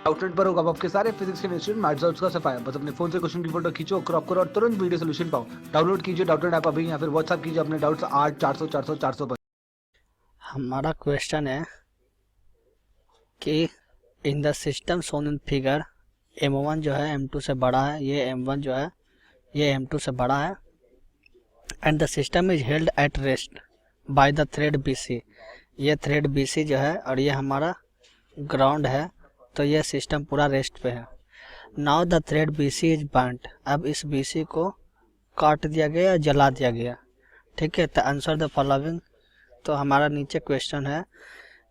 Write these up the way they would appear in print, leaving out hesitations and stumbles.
Outlet पर होगा आपके सारे फिजिक्स के इंस्टीट्यूट मैथ्स और उसका सफाया। बस अपने फोन से क्वेश्चन की फोटो खींचो, क्रॉप करो और तुरंत वीडियो सोल्यूशन पाओ। डाउनलोड कीजिए डाउटनेट ऐप अभी या फिर व्हाट्सएप कीजिए अपने डाउट्स 8 400 400 400 पर। हमारा क्वेश्चन है कि in the system shown in figure M1 जो है M2 से बड़ा है, ये M1 जो है ये M2 से बड़ा है, and the system is held at rest by the thread BC। ये थ्रेड BC जो है और ये हमारा ग्राउंड है, तो ये सिस्टम पूरा रेस्ट पे है। Now the thread BC is burnt. अब इस BC को काट दिया गया, जला दिया गया। ठीक है, तो आंसर द फॉलोइंग। तो हमारा नीचे क्वेश्चन है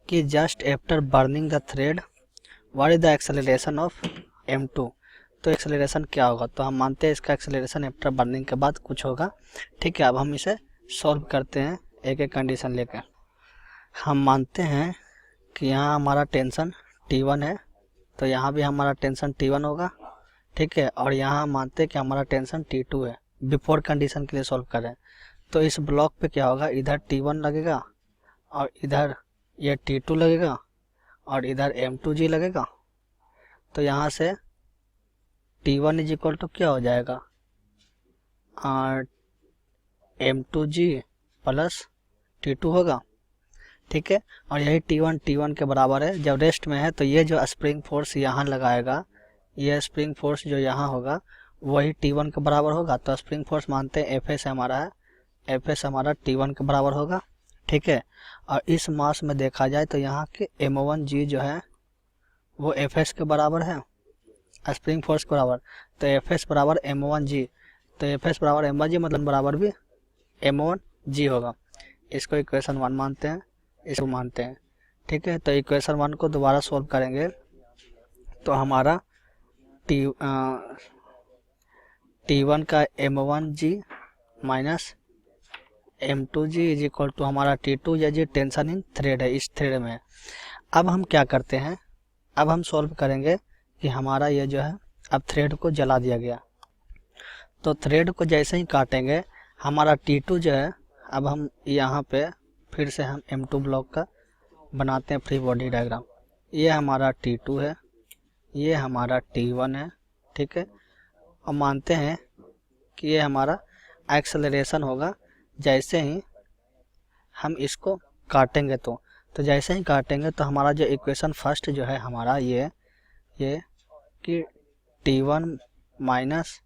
कि just after burning the thread what is the acceleration of M2। तो एक्सेलरेशन क्या होगा? तो हम मानते हैं इसका एक्सेलरेशन आफ्टर बर्निंग के बाद कुछ होगा। ठीक है, अब हम इसे सॉल्व करते हैं एक एक कंडीशन लेकर। हम मानते हैं कि यहाँ हमारा टेंशन T1 है, तो यहाँ भी हमारा टेंशन T1 होगा। ठीक है, और यहाँ हम मानते हैं कि हमारा टेंशन T2 है। बिफोर कंडीशन के लिए सॉल्व करें तो इस ब्लॉक पे क्या होगा, इधर T1 लगेगा और इधर ये T2 लगेगा और इधर M2G लगेगा। तो यहाँ से T1 इज इक्वल टू क्या हो जाएगा, M2G प्लस T2 होगा। ठीक है, और यही T1 के बराबर है। जब रेस्ट में है तो ये जो स्प्रिंग फोर्स यहाँ लगाएगा, ये स्प्रिंग फोर्स जो यहाँ होगा वही T1 के बराबर होगा। तो स्प्रिंग फोर्स मानते हैं Fs हमारा है, Fs हमारा T1 के बराबर होगा। ठीक है, और इस मास में देखा जाए तो यहाँ के M1G जो है वो Fs के बराबर है, स्प्रिंग फोर्स के बराबर। तो Fs बराबर M1G, तो Fs बराबर M1G मतलब बराबर भी M1G होगा। इसको इक्वेशन 1 मानते हैं, इसको मानते हैं। ठीक है, तो इक्वेशन 1 को दोबारा सॉल्व करेंगे तो हमारा T1 का M1G minus M2G is equal to हमारा T2 या जी टेंशन इन थ्रेड है, इस थ्रेड में। अब हम क्या करते हैं, अब हम सॉल्व करेंगे कि हमारा ये जो है अब थ्रेड को जला दिया गया। तो थ्रेड को जैसे ही काटेंगे हमारा T2 जो है, अब हम यहाँ पे फिर से हम M2 ब्लॉक का बनाते हैं फ्री बॉडी डायग्राम। ये हमारा T2 है, ये हमारा T1 है। ठीक है, और मानते हैं कि ये हमारा एक्सेलरेशन होगा जैसे ही हम इसको काटेंगे। तो जैसे ही काटेंगे तो हमारा जो इक्वेशन फर्स्ट जो है हमारा ये कि T1 minus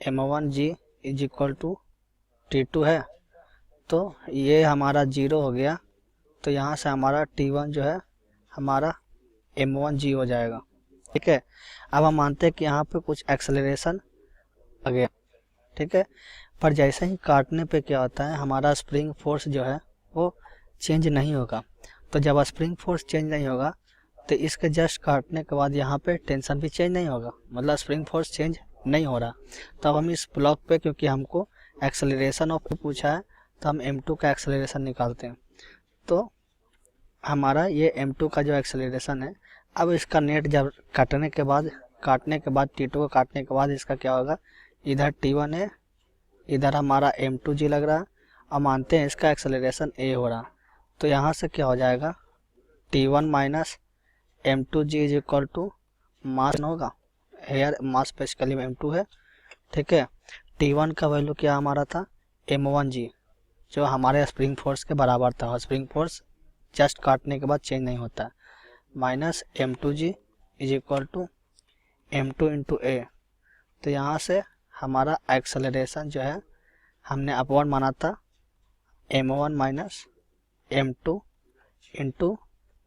M1G is equal to T2 है, तो ये हमारा 0 हो गया। तो यहाँ से हमारा T1 जो है हमारा M1G हो जाएगा। ठीक है, अब हम मानते हैं कि यहाँ पे कुछ एक्सेलरेशन आ गया। ठीक है, पर जैसे ही काटने पे क्या होता है, हमारा स्प्रिंग फोर्स जो है वो चेंज नहीं होगा। तो जब स्प्रिंग फोर्स चेंज नहीं होगा तो इसके जस्ट काटने के बाद यहाँ पे टेंशन भी चेंज नहीं होगा, मतलब स्प्रिंग फोर्स चेंज नहीं हो रहा। तो अब हम इस ब्लॉक पे, क्योंकि हमको एक्सेलरेशन ऑफ पूछा है, तो हम M2 का एक्सेलरेशन निकालते हैं। तो हमारा ये M2 का जो एक्सेलरेशन है, अब इसका नेट जब काटने के बाद T2 को काटने के बाद इसका क्या होगा, इधर T1 है, इधर हमारा M2G लग रहा है, और मानते हैं इसका एक्सेलरेशन A हो रहा। तो यहाँ से क्या हो जाएगा, T1 minus M2G is equal to mass होगा, हेयर मास बेसिकली M2 है। ठीक है, T1 का वैल्यू क्या हमारा था, M1G, जो हमारे स्प्रिंग फोर्स के बराबर था, और स्प्रिंग फोर्स जस्ट काटने के बाद चेंज नहीं होता है, minus M2G is equal to M2 into A। तो यहाँ से हमारा एक्सेलरेशन जो है हमने अपवर्ड माना था, M1 minus M2 into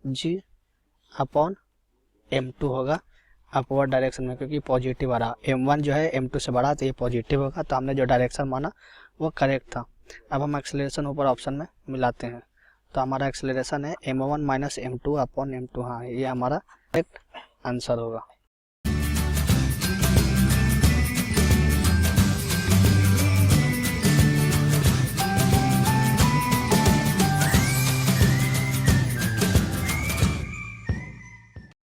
G upon M2 होगा अपवर्ड डायरेक्शन में, क्योंकि पॉजिटिव आ रहा। M1 जो है M2 से बड़ा, तो ये पॉजिटिव होगा, तो हमने जो डायरेक्शन माना वो करेक्ट था। अब हम एक्सेलरेशन ऊपर ऑप्शन में मिलाते हैं, तो हमारा एक्सेलरेशन है M1 minus M2 upon M2। हाँ, ये हमारा करेक्ट आंसर होगा।